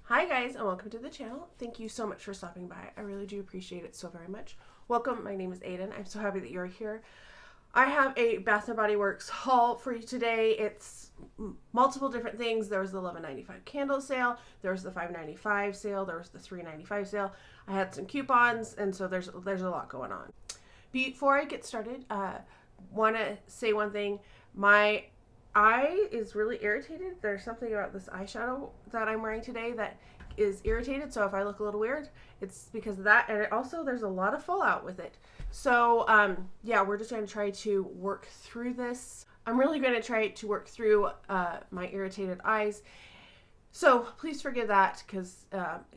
Hi guys, and welcome to the channel. Thank you so much for stopping by. I really do appreciate it so very much. Welcome, my name is Aiden. I'm so happy that you're here. I have a Bath & Body Works haul for you today. It's multiple different things. There was the $11.95 candle sale, there was the $5.95 sale, there was the $3.95 sale. I had some coupons, and so there's a lot going on. Before I get started, want to say one thing. My eye is really irritated. There's something about this eyeshadow that I'm wearing today that is irritated, so if I look a little weird, it's because of that, and also there's a lot of fallout with it. So yeah, we're just going to try to work through this. I'm really going to try to work through my irritated eyes, so please forgive that because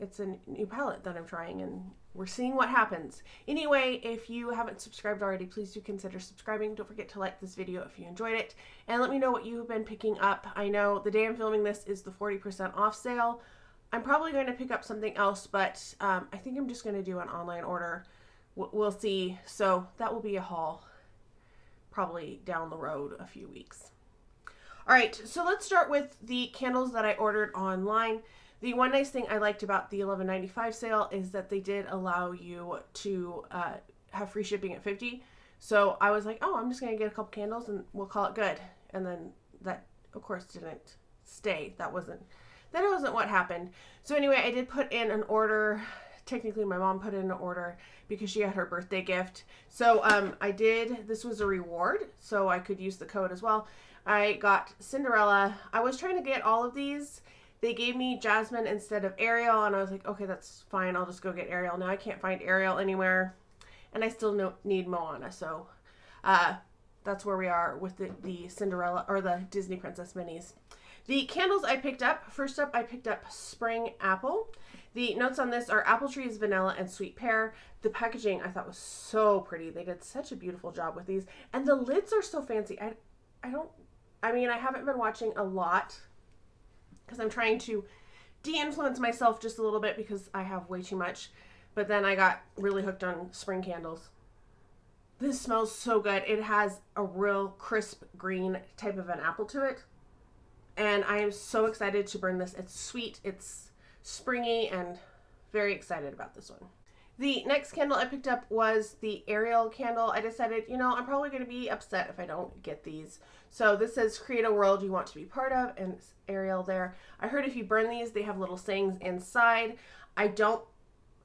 it's a new palette that I'm trying and we're seeing what happens. Anyway, if you haven't subscribed already, please do consider subscribing. Don't forget to like this video if you enjoyed it, and let me know what you've been picking up. I know the day I'm filming this is the 40% off sale. I'm probably going to pick up something else, but I think I'm just going to do an online order. We'll see. So that will be a haul probably down the road a few weeks. All right, so let's start with the candles that I ordered online. The one nice thing I liked about the $11.95 sale is that they did allow you to have free shipping at $50. So I was like, oh, I'm just going to get a couple candles and we'll call it good. And then that, of course, didn't stay. That wasn't what happened. So anyway, I did put in an order. Technically, my mom put in an order because she had her birthday gift. So I did. This was a reward, so I could use the code as well. I got Cinderella. I was trying to get all of these. They gave me Jasmine instead of Ariel, and I was like, okay, that's fine. I'll just go get Ariel. Now I can't find Ariel anywhere, and I still need Moana. So that's where we are with the Cinderella or the Disney Princess minis. The candles I picked up, first up, I picked up Spring Apple. The notes on this are apple trees, vanilla, and sweet pear. The packaging I thought was so pretty. They did such a beautiful job with these, and the lids are so fancy. I mean, I haven't been watching a lot because I'm trying to de-influence myself just a little bit because I have way too much. But then I got really hooked on spring candles. This smells so good. It has a real crisp green type of an apple to it. And I am so excited to burn this. It's sweet, it's springy, and very excited about this one. The next candle I picked up was the Ariel candle. I decided, I'm probably going to be upset if I don't get these. So this says, create a world you want to be part of, and it's Ariel there. I heard if you burn these, they have little sayings inside. I don't,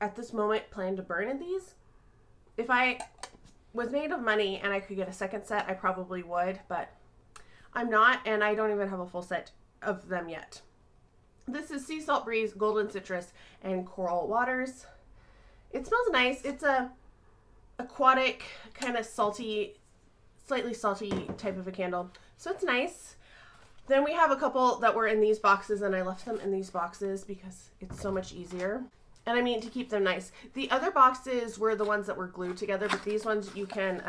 at this moment, plan to burn in these. If I was made of money and I could get a second set, I probably would, but I'm not, and I don't even have a full set of them yet. This is Sea Salt Breeze, Golden Citrus, and Coral Waters. It smells nice. It's a aquatic, kind of salty, slightly salty type of a candle. So it's nice. Then we have a couple that were in these boxes, and I left them in these boxes because it's so much easier. And I mean to keep them nice. The other boxes were the ones that were glued together, but these ones you can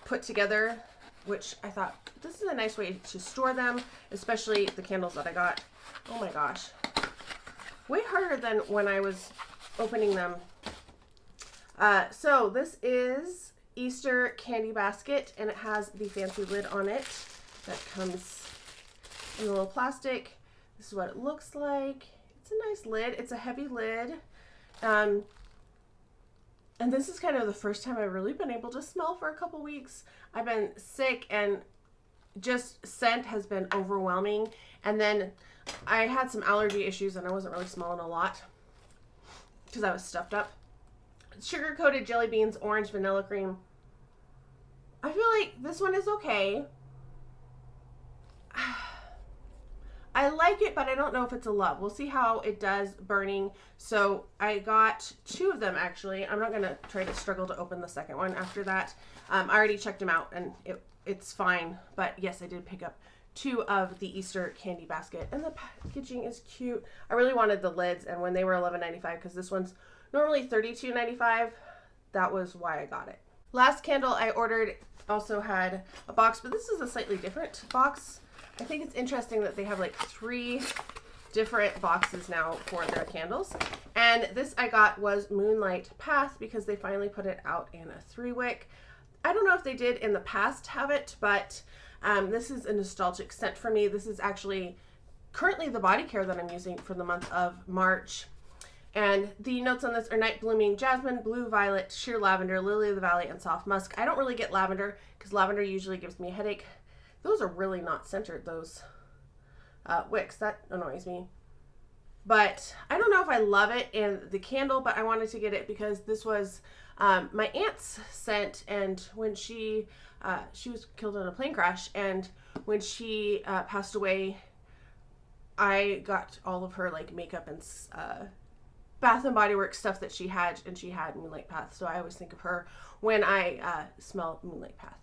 put together, which I thought this is a nice way to store them, especially the candles that I got. Oh my gosh. Way harder than when I was opening them. So this is Easter Candy Basket, and it has the fancy lid on it that comes in a little plastic. This is what it looks like. It's a nice lid. It's a heavy lid. And this is kind of the first time I've really been able to smell for a couple weeks. I've been sick, and just scent has been overwhelming. And then I had some allergy issues, and I wasn't really smelling a lot because I was stuffed up. Sugar-coated jelly beans, orange vanilla cream. I feel like this one is okay. I like it, but I don't know if it's a love. We'll see how it does burning. So I got two of them, actually. I'm not going to try to struggle to open the second one after that. I already checked them out, and it's fine. But yes, I did pick up two of the Easter candy basket, and the packaging is cute. I really wanted the lids, and when they were $11.95, because this one's normally $32.95, that was why I got it. Last candle I ordered also had a box, but this is a slightly different box. I think it's interesting that they have like 3 different boxes now for their candles. And this I got was Moonlight Path because they finally put it out in a 3-wick. I don't know if they did in the past have it, but this is a nostalgic scent for me. This is actually currently the body care that I'm using for the month of March. And the notes on this are night blooming jasmine, blue violet, sheer lavender, lily of the valley, and soft musk. I don't really get lavender because lavender usually gives me a headache. Those are really not centered, those wicks. That annoys me. But I don't know if I love it in the candle, but I wanted to get it because this was my aunt's scent. And when she was killed in a plane crash, and when she passed away, I got all of her like makeup and Bath and Body Works stuff that she had, and she had Moonlight Path, so I always think of her when I smell Moonlight Path.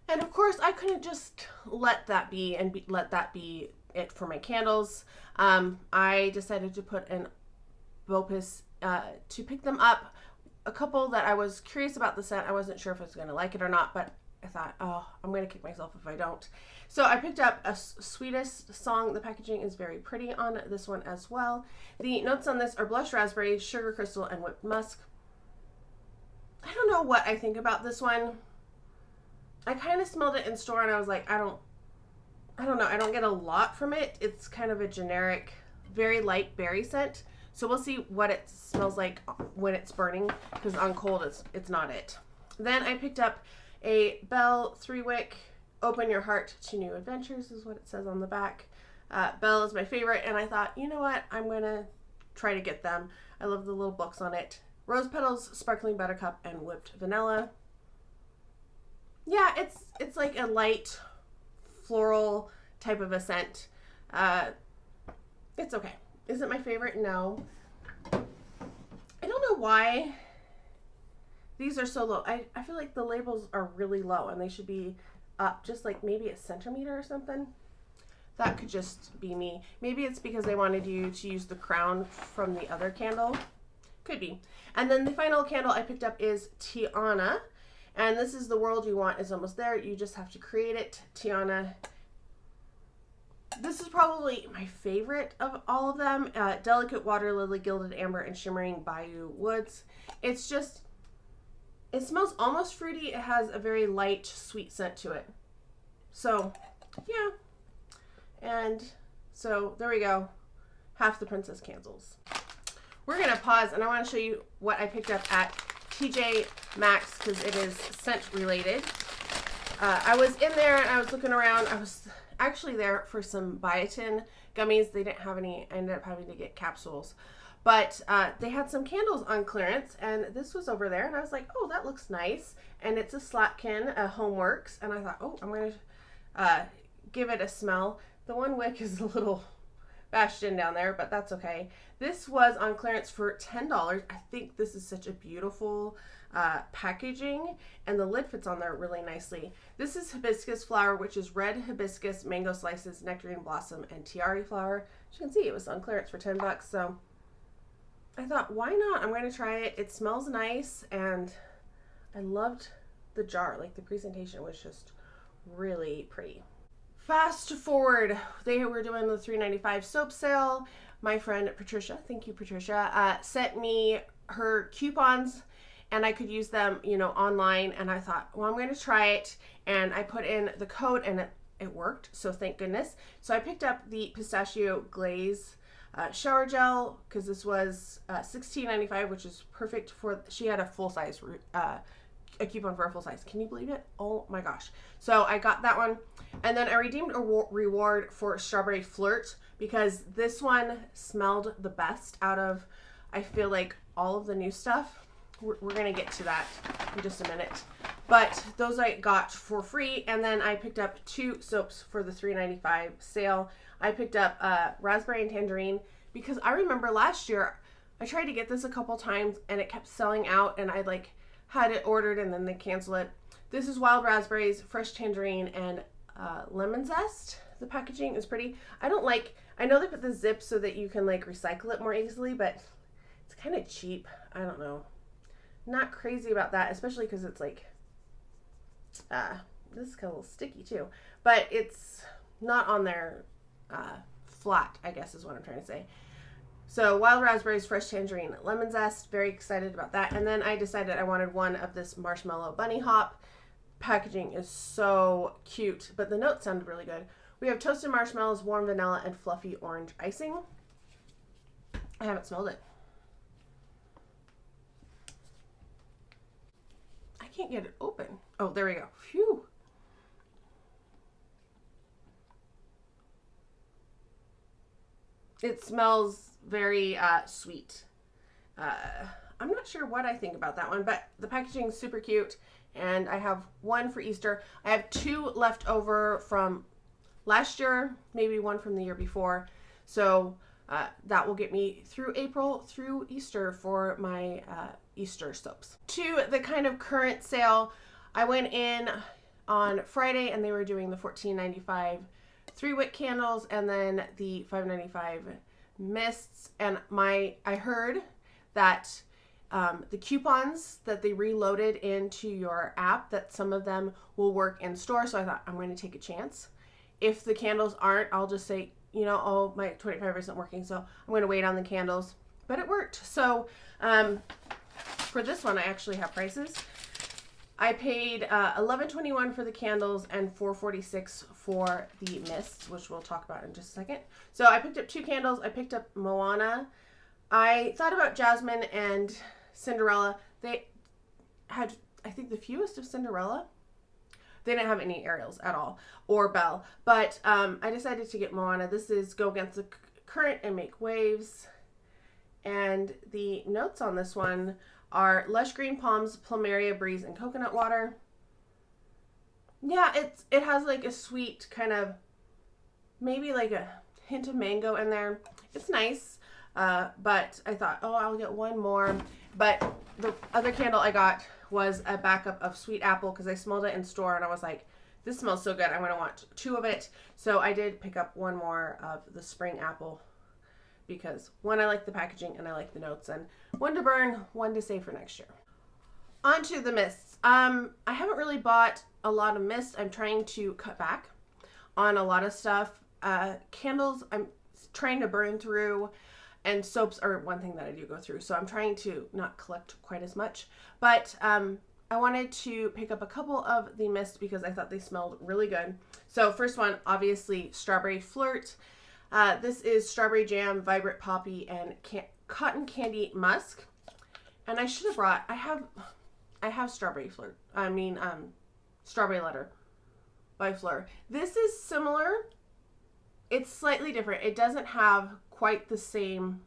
And of course, I couldn't just let that be and let that be it for my candles. I decided to put in BOPUS to pick them up. A couple that I was curious about the scent. I wasn't sure if I was going to like it or not, but I thought, oh, I'm going to kick myself if I don't. So I picked up a Sweetest Song. The packaging is very pretty on this one as well. The notes on this are blush raspberry, sugar crystal, and whipped musk. I don't know what I think about this one. I kind of smelled it in store and I was like, I don't know. I don't get a lot from it. It's kind of a generic, very light berry scent. So we'll see what it smells like when it's burning, because on cold it's not it. Then I picked up a Belle 3-wick Open Your Heart to New Adventures is what it says on the back. Belle is my favorite, and I thought, you know what, I'm going to try to get them. I love the little books on it. Rose petals, sparkling buttercup, and whipped vanilla. Yeah, it's like a light floral type of a scent. It's okay. Is it my favorite? No. I don't know why these are so low. I feel like the labels are really low and they should be up just like maybe a centimeter or something. That could just be me. Maybe it's because they wanted you to use the crown from the other candle. Could be. And then the final candle I picked up is Tiana. And this is The World You Want Is Almost There. You just have to create it. Tiana. This is probably my favorite of all of them. Delicate Water Lily, Gilded Amber, and Shimmering Bayou Woods. It's just, it smells almost fruity. It has a very light, sweet scent to it. So, yeah. And so, there we go. Half the princess candles. We're going to pause, and I want to show you what I picked up at TJ Maxx, because it is scent related. I was in there, and I was looking around. I was actually there for some biotin gummies. They didn't have any. I ended up having to get capsules. But they had some candles on clearance, and this was over there, and I was like, oh, that looks nice. And it's a Slatkin, a Homeworks, and I thought, oh, I'm going to give it a smell. The one wick is a little bashed in down there, but that's okay. This was on clearance for $10. I think this is such a beautiful packaging, and the lid fits on there really nicely. This is hibiscus flower, which is red hibiscus, mango slices, nectarine blossom, and tiare flower. As you can see, it was on clearance for $10, so I thought, why not? I'm going to try it. It smells nice, and I loved the jar. Like, the presentation was just really pretty. Fast forward, they were doing the $3.95 soap sale. My friend Patricia, thank you Patricia, sent me her coupons, and I could use them, you know, online. And I thought, well, I'm going to try it. And I put in the code, and it worked. So thank goodness. So I picked up the pistachio glaze shower gel, because this was $16.95, which is perfect for. She had a full size. A coupon for a full size. Can you believe it? Oh my gosh. So I got that one, and then I redeemed a reward for Strawberry Flirt, because this one smelled the best out of, I feel like, all of the new stuff. We're going to get to that in just a minute. But those I got for free, and then I picked up 2 soaps for the $3.95 sale. I picked up Raspberry and Tangerine, because I remember last year I tried to get this a couple times and it kept selling out, and I had it ordered and then they cancel it. This is wild raspberries, fresh tangerine, and lemon zest. The packaging is pretty. I know they put the zip so that you can recycle it more easily, but it's kind of cheap. I don't know. Not crazy about that, especially because it's this is kind of a little sticky too, but it's not on there flat, I guess is what I'm trying to say. So wild raspberries, fresh tangerine, lemon zest, very excited about that. And then I decided I wanted one of this marshmallow bunny hop. Packaging is so cute, but the notes sounded really good. We have toasted marshmallows, warm vanilla, and fluffy orange icing. I haven't smelled it. I can't get it open. Oh, there we go. Phew. It smells very sweet. I'm not sure what I think about that one, but the packaging is super cute, and I have one for Easter. I have 2 left over from last year, maybe one from the year before. So that will get me through April, through Easter for my Easter soaps. To the kind of current sale, I went in on Friday and they were doing the $14.95 3-wick candles and then the $5.95 mists. And I heard that the coupons that they reloaded into your app, that some of them will work in store. So I thought, I'm going to take a chance. If the candles aren't, I'll just say, you know, oh, my 25 isn't working, so I'm going to wait on the candles. But it worked. So for this one, I actually have prices. I paid $11.21 for the candles and $4.46 for the mists, which we'll talk about in just a second. So I picked up 2 candles. I picked up Moana. I thought about Jasmine and Cinderella. They had, I think, the fewest of Cinderella. They didn't have any Ariels at all, or Belle. But I decided to get Moana. This is Go Against the Current and Make Waves. And the notes on this one are lush green palms, plumeria breeze, and coconut water. Yeah, it has like a sweet kind of, maybe like a hint of mango in there. It's nice, but I thought, oh, I'll get one more. But the other candle I got was a backup of sweet apple because I smelled it in store and I was like, this smells so good. I'm going to want 2 of it. So I did pick up one more of the spring apple because one, I like the packaging and I like the notes, and one to burn, one to save for next year. On to the mists. I haven't really bought a lot of mist. I'm trying to cut back on a lot of stuff. Candles, I'm trying to burn through, and soaps are one thing that I do go through. So I'm trying to not collect quite as much. But I wanted to pick up a couple of the mist because I thought they smelled really good. So first one, obviously, Strawberry Flirt. This is Strawberry Jam, Vibrant Poppy, and Cotton Candy Musk. And I should have brought, I have Strawberry Flirt. Strawberry Letter by Fleur. This is similar. It's slightly different. It doesn't have quite the same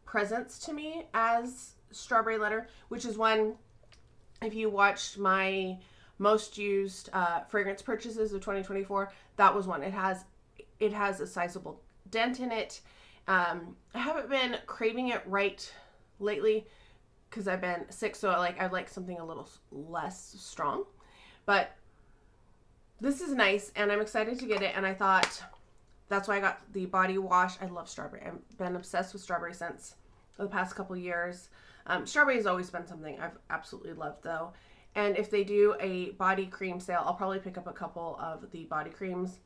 presence to me as Strawberry Letter, which is one, if you watched my most used fragrance purchases of 2024, that was one. It has a sizable dent in it. I haven't been craving it right lately because I've been sick, so I'd like something a little less strong. But this is nice, and I'm excited to get it, and I thought that's why I got the body wash. I love strawberry. I've been obsessed with strawberry scents for the past couple years. Strawberry has always been something I've absolutely loved, though. And if they do a body cream sale, I'll probably pick up a couple of the body creams.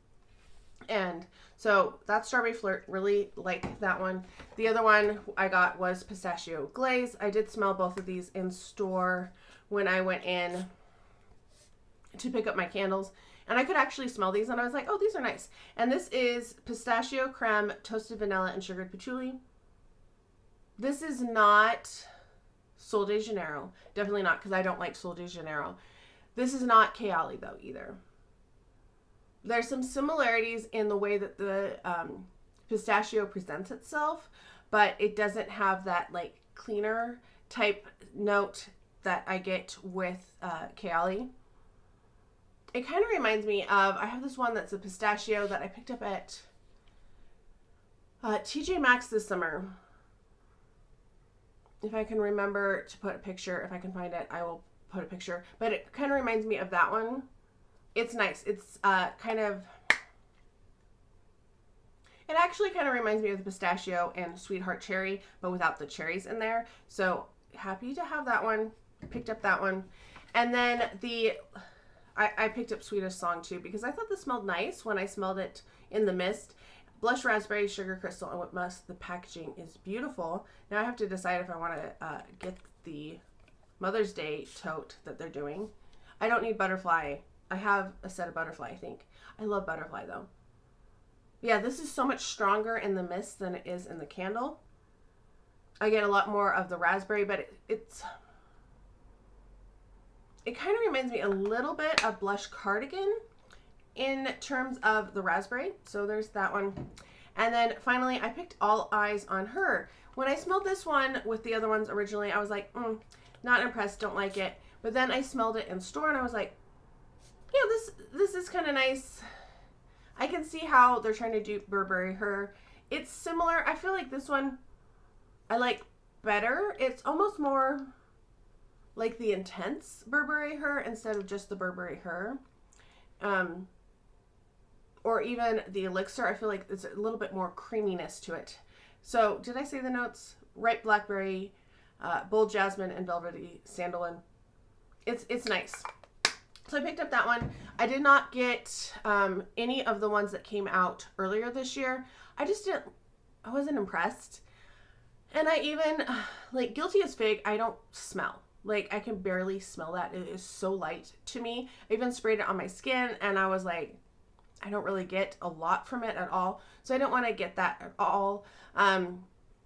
And so that's Strawberry Flirt. Really like that one. The other one I got was Pistachio Glaze. I did smell both of these in store when I went in to pick up my candles. And I could actually smell these, and I was like, oh, these are nice. And this is Pistachio Creme, Toasted Vanilla, and Sugared Patchouli. This is not Sol de Janeiro. Definitely not, because I don't like Sol de Janeiro. This is not Kayali, though, either. There's some similarities in the way that the pistachio presents itself, but it doesn't have that, like, cleaner type note that I get with Kayali. It kind of reminds me of, I have this one that's a pistachio that I picked up at TJ Maxx this summer. If I can remember to put a picture, if I can find it, I will put a picture. But it kind of reminds me of that one. It's nice. It's kind of, it actually kind of reminds me of the pistachio and Sweetheart Cherry, but without the cherries in there. So happy to have that one. Picked up that one. And then I picked up Sweetest Song too because I thought this smelled nice when I smelled it in the mist. Blush Raspberry, Sugar Crystal, and Whip Musk. The packaging is beautiful. Now I have to decide if I want to get the Mother's Day tote that they're doing. I don't need Butterfly. I have a set of Butterfly, I think. I love Butterfly though. Yeah, this is so much stronger in the mist than it is in the candle. I get a lot more of the raspberry, but it kind of reminds me a little bit of Blush Cardigan in terms of the raspberry. So there's that one. And then finally, I picked All Eyes on Her. When I smelled this one with the other ones originally, I was like, not impressed, don't like it. But then I smelled it in store and I was like, yeah, this is kind of nice. I can see how they're trying to do Burberry Her. It's similar. I feel like this one I like better. It's almost more like the intense Burberry Her instead of just the Burberry Her. Or even the Elixir. I feel like it's a little bit more creaminess to it. So did I say the notes? Ripe blackberry, bold jasmine, and velvety sandalwood. It's nice. So I picked up that one. I did not get any of the ones that came out earlier this year. I wasn't impressed. And I even, like Guilty as Fig, I don't smell. Like I can barely smell that. It is so light to me. I even sprayed it on my skin and I was like, I don't really get a lot from it at all. So I don't want to get that at all.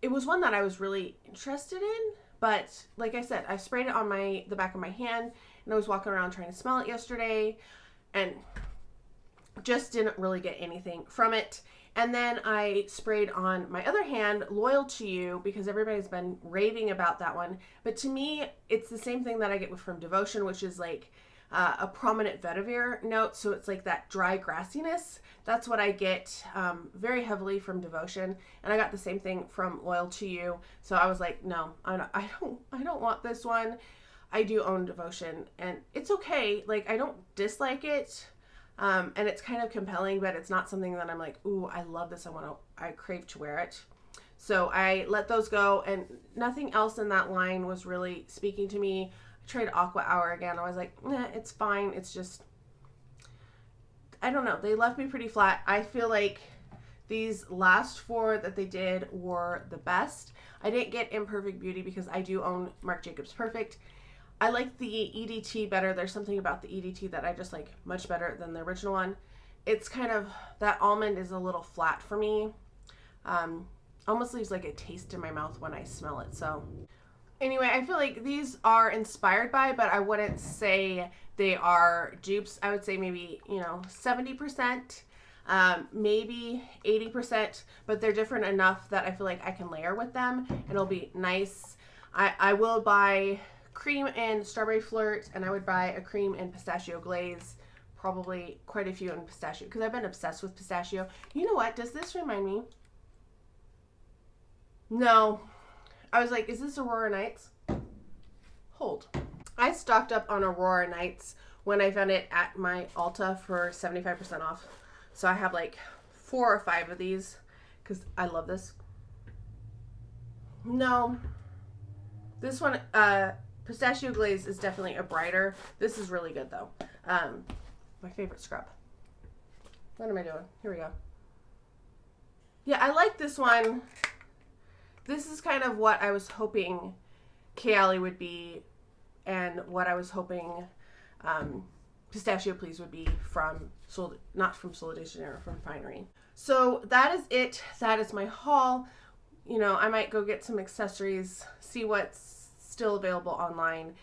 It was one that I was really interested in, but like I said, I sprayed it on the back of my hand and I was walking around trying to smell it yesterday and just didn't really get anything from it. And then I sprayed on my other hand, Loyal to You, because everybody's been raving about that one. But to me, it's the same thing that I get from Devotion, which is like a prominent vetiver note. So it's like that dry grassiness. That's what I get very heavily from Devotion. And I got the same thing from Loyal to You. So I was like, no, I don't want this one. I do own Devotion and it's okay. Like I don't dislike it. And it's kind of compelling, but it's not something that I'm like, ooh, I love this. I crave to wear it. So I let those go and nothing else in that line was really speaking to me. I tried Aqua Hour again. I was like, nah, it's fine. It's just, I don't know. They left me pretty flat. I feel like these last 4 that they did were the best. I didn't get Imperfect Beauty because I do own Marc Jacobs Perfect. I like the EDT better. There's something about the EDT that I just like much better than the original one. It's kind of, that almond is a little flat for me. Almost leaves like a taste in my mouth when I smell it. So anyway, I feel like these are inspired by, but I wouldn't say they are dupes. I would say maybe, 70%, maybe 80%, but they're different enough that I feel like I can layer with them and it'll be nice. I will buy cream in Strawberry Flirt, and I would buy a cream in Pistachio Glaze, probably quite a few in Pistachio, because I've been obsessed with Pistachio. You know what? Does this remind me? No. I was like, is this Aurora Nights? Hold. I stocked up on Aurora Nights when I found it at my Ulta for 75% off. So I have like 4 or 5 of these, because I love this. No. This one, Pistachio Glaze is definitely a brighter. This is really good though. My favorite scrub. What am I doing? Here we go. Yeah, I like this one. This is kind of what I was hoping Kayali would be and what I was hoping Pistachio Please would be from, not from Sola de Janeiro, from Finery. So that is it. That is my haul. I might go get some accessories, see what's still available online.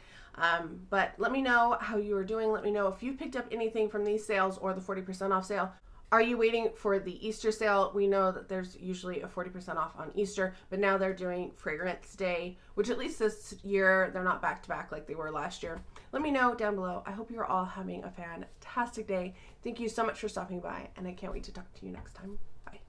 But let me know how you are doing. Let me know if you picked up anything from these sales or the 40% off sale. Are you waiting for the Easter sale? We know that there's usually a 40% off on Easter, but now they're doing Fragrance Day, which at least this year, they're not back to back like they were last year. Let me know down below. I hope you're all having a fantastic day. Thank you so much for stopping by, and I can't wait to talk to you next time. Bye.